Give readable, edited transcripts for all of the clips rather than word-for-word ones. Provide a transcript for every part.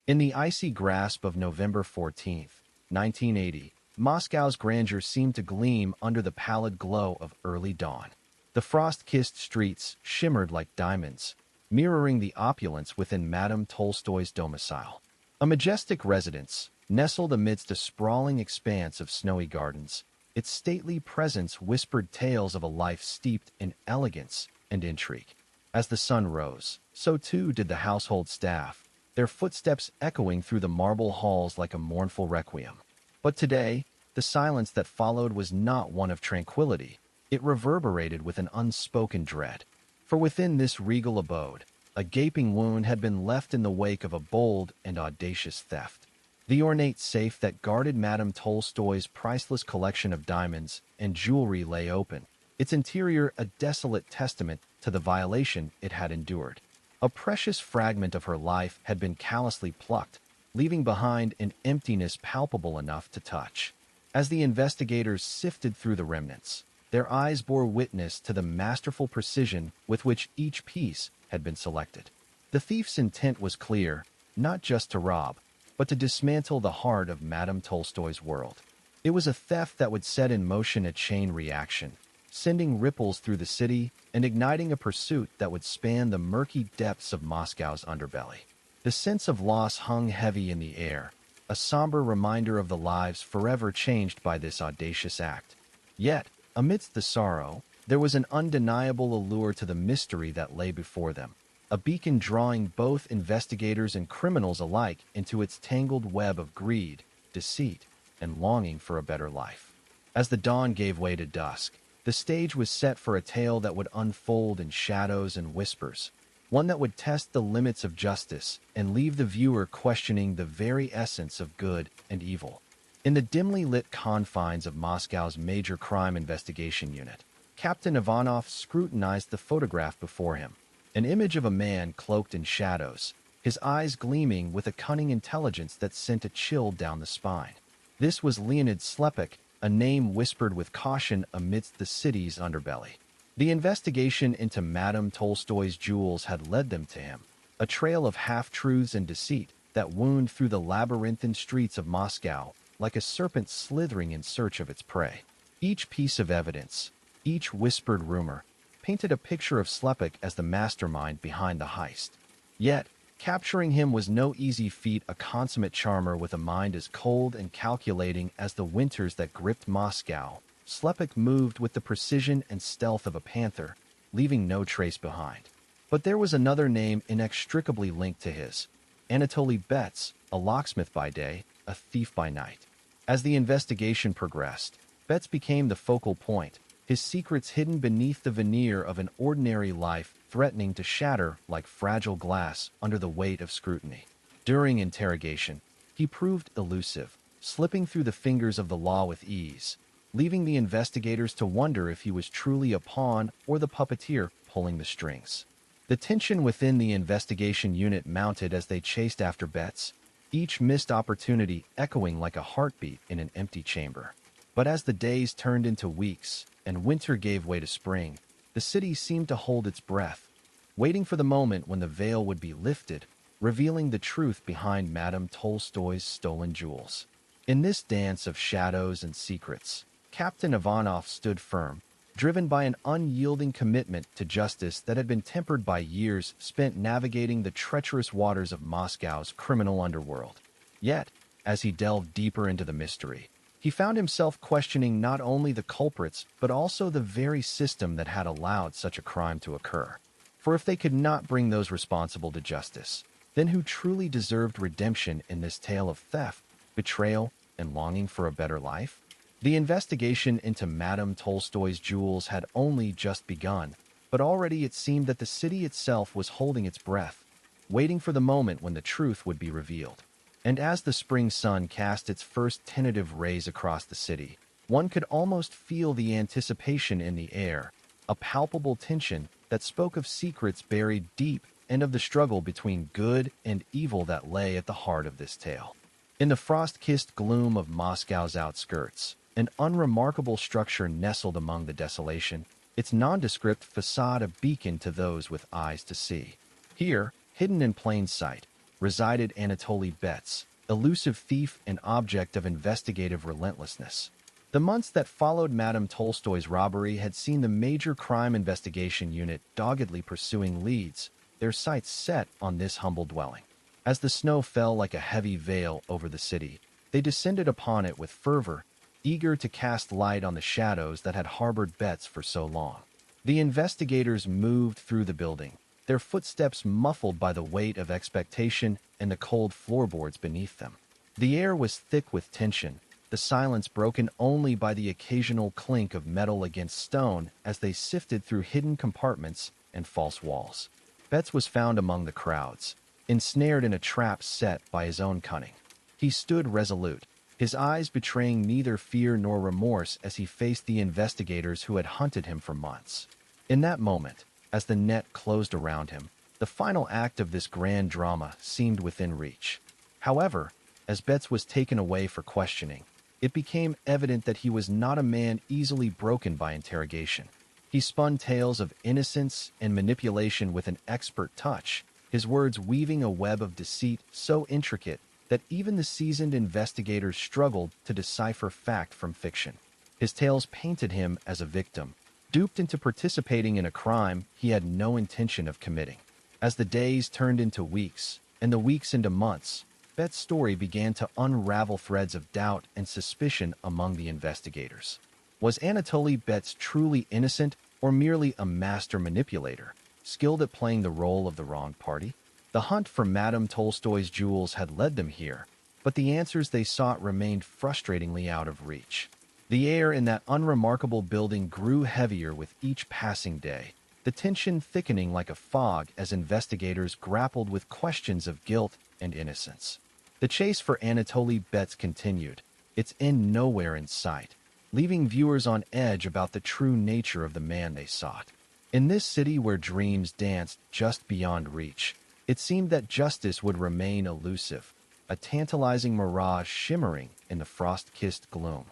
In the icy grasp of November 14th, 1980, Moscow's grandeur seemed to gleam under the pallid glow of early dawn. The frost-kissed streets shimmered like diamonds, mirroring the opulence within Madame Tolstoy's domicile. A majestic residence, nestled amidst a sprawling expanse of snowy gardens, its stately presence whispered tales of a life steeped in elegance and intrigue. As the sun rose, so too did the household staff, their footsteps echoing through the marble halls like a mournful requiem. But today, the silence that followed was not one of tranquility. It reverberated with an unspoken dread. For within this regal abode, a gaping wound had been left in the wake of a bold and audacious theft. The ornate safe that guarded Madame Tolstoy's priceless collection of diamonds and jewelry lay open, its interior a desolate testament to the violation it had endured. A precious fragment of her life had been callously plucked, leaving behind an emptiness palpable enough to touch. As the investigators sifted through the remnants, their eyes bore witness to the masterful precision with which each piece had been selected. The thief's intent was clear, not just to rob, but to dismantle the heart of Madame Tolstoy's world. It was a theft that would set in motion a chain reaction, sending ripples through the city and igniting a pursuit that would span the murky depths of Moscow's underbelly. The sense of loss hung heavy in the air, a somber reminder of the lives forever changed by this audacious act. Yet, amidst the sorrow, there was an undeniable allure to the mystery that lay before them, a beacon drawing both investigators and criminals alike into its tangled web of greed, deceit, and longing for a better life. As the dawn gave way to dusk, the stage was set for a tale that would unfold in shadows and whispers, one that would test the limits of justice and leave the viewer questioning the very essence of good and evil. In the dimly lit confines of Moscow's major crime investigation unit, Captain Ivanov scrutinized the photograph before him, an image of a man cloaked in shadows, his eyes gleaming with a cunning intelligence that sent a chill down the spine. This was Leonid Slepak, a name whispered with caution amidst the city's underbelly. The investigation into Madame Tolstoy's jewels had led them to him, a trail of half-truths and deceit that wound through the labyrinthine streets of Moscow like a serpent slithering in search of its prey. Each piece of evidence, each whispered rumor, painted a picture of Slepak as the mastermind behind the heist. Yet, capturing him was no easy feat. A consummate charmer with a mind as cold and calculating as the winters that gripped Moscow, Slepak moved with the precision and stealth of a panther, leaving no trace behind. But there was another name inextricably linked to his: Anatoly Bets, a locksmith by day, a thief by night. As the investigation progressed, Bets became the focal point, his secrets hidden beneath the veneer of an ordinary life threatening to shatter like fragile glass under the weight of scrutiny. During interrogation, he proved elusive, slipping through the fingers of the law with ease, leaving the investigators to wonder if he was truly a pawn or the puppeteer pulling the strings. The tension within the investigation unit mounted as they chased after Bets, each missed opportunity echoing like a heartbeat in an empty chamber. But as the days turned into weeks and winter gave way to spring, the city seemed to hold its breath, waiting for the moment when the veil would be lifted, revealing the truth behind Madame Tolstoy's stolen jewels. In this dance of shadows and secrets, Captain Ivanov stood firm, driven by an unyielding commitment to justice that had been tempered by years spent navigating the treacherous waters of Moscow's criminal underworld. Yet, as he delved deeper into the mystery, he found himself questioning not only the culprits but also the very system that had allowed such a crime to occur. For if they could not bring those responsible to justice, then who truly deserved redemption in this tale of theft, betrayal, and longing for a better life? The investigation into Madame Tolstoy's jewels had only just begun, but already it seemed that the city itself was holding its breath, waiting for the moment when the truth would be revealed. And as the spring sun cast its first tentative rays across the city, one could almost feel the anticipation in the air, a palpable tension that spoke of secrets buried deep and of the struggle between good and evil that lay at the heart of this tale. In the frost-kissed gloom of Moscow's outskirts, an unremarkable structure nestled among the desolation, its nondescript facade a beacon to those with eyes to see. Here, hidden in plain sight, resided Anatoly Bets, elusive thief and object of investigative relentlessness. The months that followed Madame Tolstoy's robbery had seen the major crime investigation unit doggedly pursuing leads, their sights set on this humble dwelling. As the snow fell like a heavy veil over the city, they descended upon it with fervor, eager to cast light on the shadows that had harbored Bets for so long. The investigators moved through the building, their footsteps muffled by the weight of expectation and the cold floorboards beneath them. The air was thick with tension, the silence broken only by the occasional clink of metal against stone as they sifted through hidden compartments and false walls. Betts was found among the crowds, ensnared in a trap set by his own cunning. He stood resolute, his eyes betraying neither fear nor remorse as he faced the investigators who had hunted him for months. In that moment, as the net closed around him, the final act of this grand drama seemed within reach. However, as Betts was taken away for questioning, it became evident that he was not a man easily broken by interrogation. He spun tales of innocence and manipulation with an expert touch, his words weaving a web of deceit so intricate that even the seasoned investigators struggled to decipher fact from fiction. His tales painted him as a victim, duped into participating in a crime he had no intention of committing. As the days turned into weeks, and the weeks into months, Bet's story began to unravel threads of doubt and suspicion among the investigators. Was Anatoly Bets truly innocent or merely a master manipulator, skilled at playing the role of the wrong party? The hunt for Madame Tolstoy's jewels had led them here, but the answers they sought remained frustratingly out of reach. The air in that unremarkable building grew heavier with each passing day, the tension thickening like a fog as investigators grappled with questions of guilt and innocence. The chase for Anatoly Bets continued, its end nowhere in sight, leaving viewers on edge about the true nature of the man they sought. In this city where dreams danced just beyond reach, it seemed that justice would remain elusive, a tantalizing mirage shimmering in the frost-kissed gloom.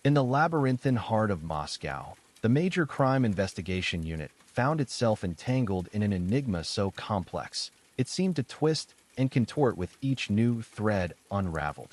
In the labyrinthine heart of Moscow, the major crime investigation unit found itself entangled in an enigma so complex, it seemed to twist and contort with each new thread unraveled.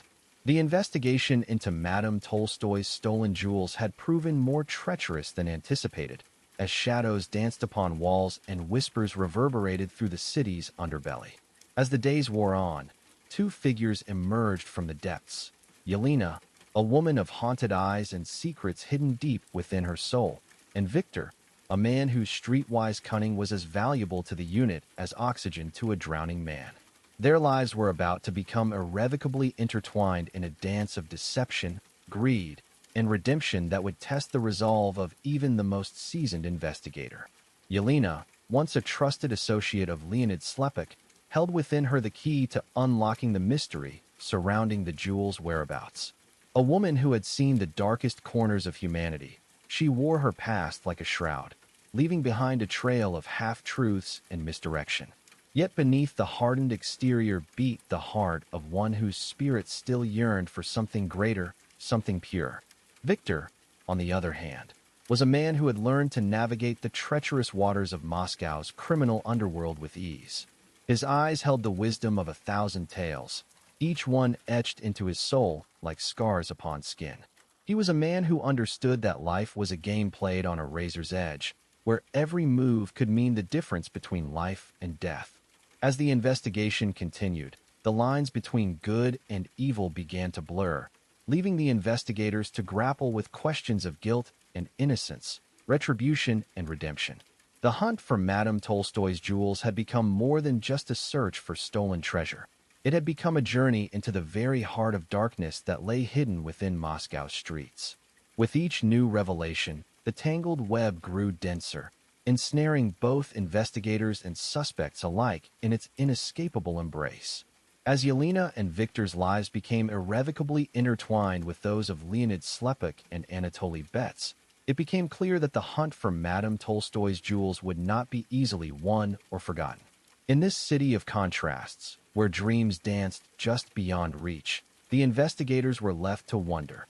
The investigation into Madame Tolstoy's stolen jewels had proven more treacherous than anticipated, as shadows danced upon walls and whispers reverberated through the city's underbelly. As the days wore on, two figures emerged from the depths. Yelena, a woman of haunted eyes and secrets hidden deep within her soul, and Victor, a man whose streetwise cunning was as valuable to the unit as oxygen to a drowning man. Their lives were about to become irrevocably intertwined in a dance of deception, greed, and redemption that would test the resolve of even the most seasoned investigator. Yelena, once a trusted associate of Leonid Slepak, held within her the key to unlocking the mystery surrounding the jewel's whereabouts. A woman who had seen the darkest corners of humanity, she wore her past like a shroud, leaving behind a trail of half-truths and misdirection. Yet beneath the hardened exterior beat the heart of one whose spirit still yearned for something greater, something pure. Victor, on the other hand, was a man who had learned to navigate the treacherous waters of Moscow's criminal underworld with ease. His eyes held the wisdom of 1,000 tales, each one etched into his soul like scars upon skin. He was a man who understood that life was a game played on a razor's edge, where every move could mean the difference between life and death. As the investigation continued, the lines between good and evil began to blur, leaving the investigators to grapple with questions of guilt and innocence, retribution and redemption. The hunt for Madame Tolstoy's jewels had become more than just a search for stolen treasure. It had become a journey into the very heart of darkness that lay hidden within Moscow's streets. With each new revelation, the tangled web grew denser, ensnaring both investigators and suspects alike in its inescapable embrace. As Yelena and Victor's lives became irrevocably intertwined with those of Leonid Slepak and Anatoly Bets, it became clear that the hunt for Madame Tolstoy's jewels would not be easily won or forgotten. In this city of contrasts, where dreams danced just beyond reach, the investigators were left to wonder,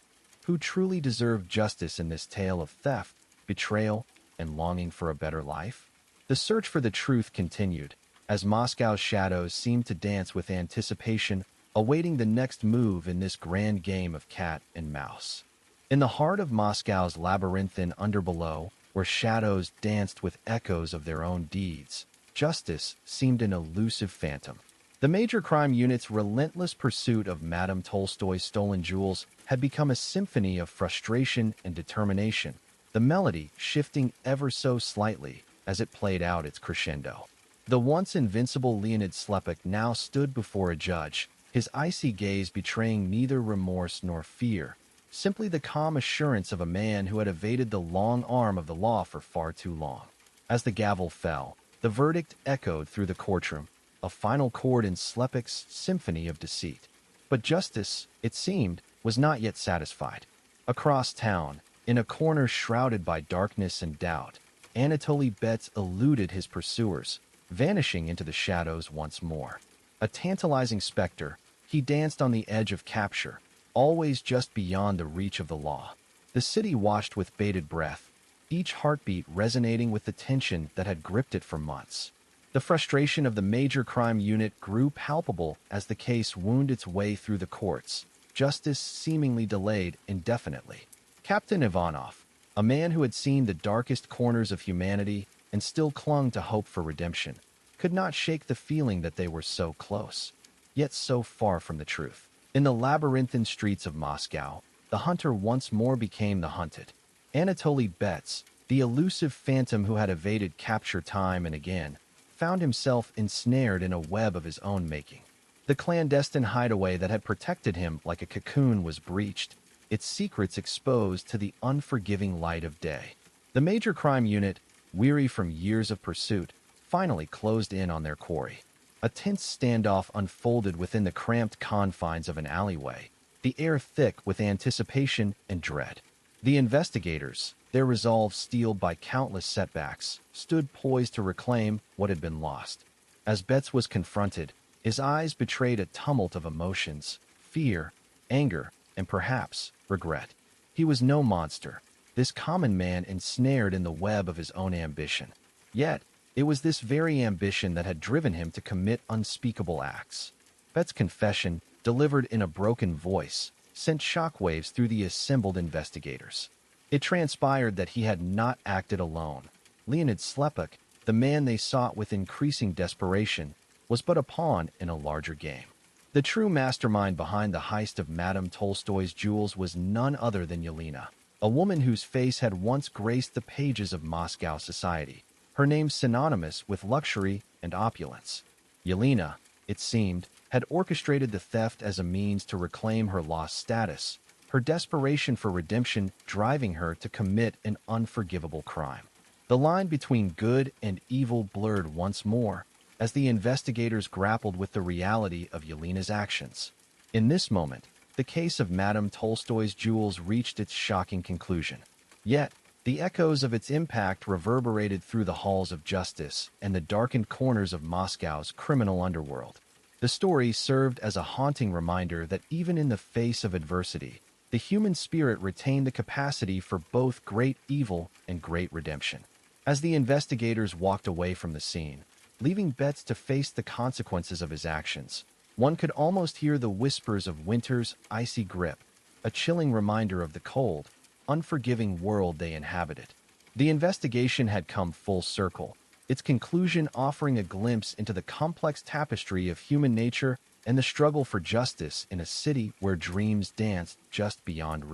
who truly deserved justice in this tale of theft, betrayal, and longing for a better life? The search for the truth continued, as Moscow's shadows seemed to dance with anticipation, awaiting the next move in this grand game of cat and mouse. In the heart of Moscow's labyrinthine underbelow, where shadows danced with echoes of their own deeds, justice seemed an elusive phantom. The major crime unit's relentless pursuit of Madame Tolstoy's stolen jewels had become a symphony of frustration and determination, the melody shifting ever so slightly as it played out its crescendo. The once invincible Leonid Slepak now stood before a judge, his icy gaze betraying neither remorse nor fear, simply the calm assurance of a man who had evaded the long arm of the law for far too long. As the gavel fell, the verdict echoed through the courtroom, a final chord in Slepak's symphony of deceit. But justice, it seemed, was not yet satisfied. Across town, in a corner shrouded by darkness and doubt, Anatoly Bets eluded his pursuers, vanishing into the shadows once more. A tantalizing specter, he danced on the edge of capture, always just beyond the reach of the law. The city watched with bated breath, each heartbeat resonating with the tension that had gripped it for months. The frustration of the major crime unit grew palpable as the case wound its way through the courts, justice seemingly delayed indefinitely. Captain Ivanov, a man who had seen the darkest corners of humanity and still clung to hope for redemption, could not shake the feeling that they were so close, yet so far from the truth. In the labyrinthine streets of Moscow, the hunter once more became the hunted. Anatoly Bets, the elusive phantom who had evaded capture time and again, found himself ensnared in a web of his own making. The clandestine hideaway that had protected him like a cocoon was breached, its secrets exposed to the unforgiving light of day. The major crime unit, weary from years of pursuit, finally closed in on their quarry. A tense standoff unfolded within the cramped confines of an alleyway, the air thick with anticipation and dread. The investigators, their resolve steeled by countless setbacks, stood poised to reclaim what had been lost. As Betts was confronted, his eyes betrayed a tumult of emotions, fear, anger, and perhaps regret. He was no monster, this common man ensnared in the web of his own ambition. Yet, it was this very ambition that had driven him to commit unspeakable acts. Betts' confession, delivered in a broken voice, sent shockwaves through the assembled investigators. It transpired that he had not acted alone. Leonid Slepak, the man they sought with increasing desperation, was but a pawn in a larger game. The true mastermind behind the heist of Madame Tolstoy's jewels was none other than Yelena, a woman whose face had once graced the pages of Moscow society, her name synonymous with luxury and opulence. Yelena, it seemed, had orchestrated the theft as a means to reclaim her lost status, her desperation for redemption driving her to commit an unforgivable crime. The line between good and evil blurred once more as the investigators grappled with the reality of Yelena's actions. In this moment, the case of Madame Tolstoy's jewels reached its shocking conclusion. Yet, the echoes of its impact reverberated through the halls of justice and the darkened corners of Moscow's criminal underworld. The story served as a haunting reminder that even in the face of adversity, the human spirit retained the capacity for both great evil and great redemption. As the investigators walked away from the scene, leaving Betts to face the consequences of his actions, one could almost hear the whispers of winter's icy grip, a chilling reminder of the cold, unforgiving world they inhabited. The investigation had come full circle, its conclusion offering a glimpse into the complex tapestry of human nature and the struggle for justice in a city where dreams danced just beyond reach.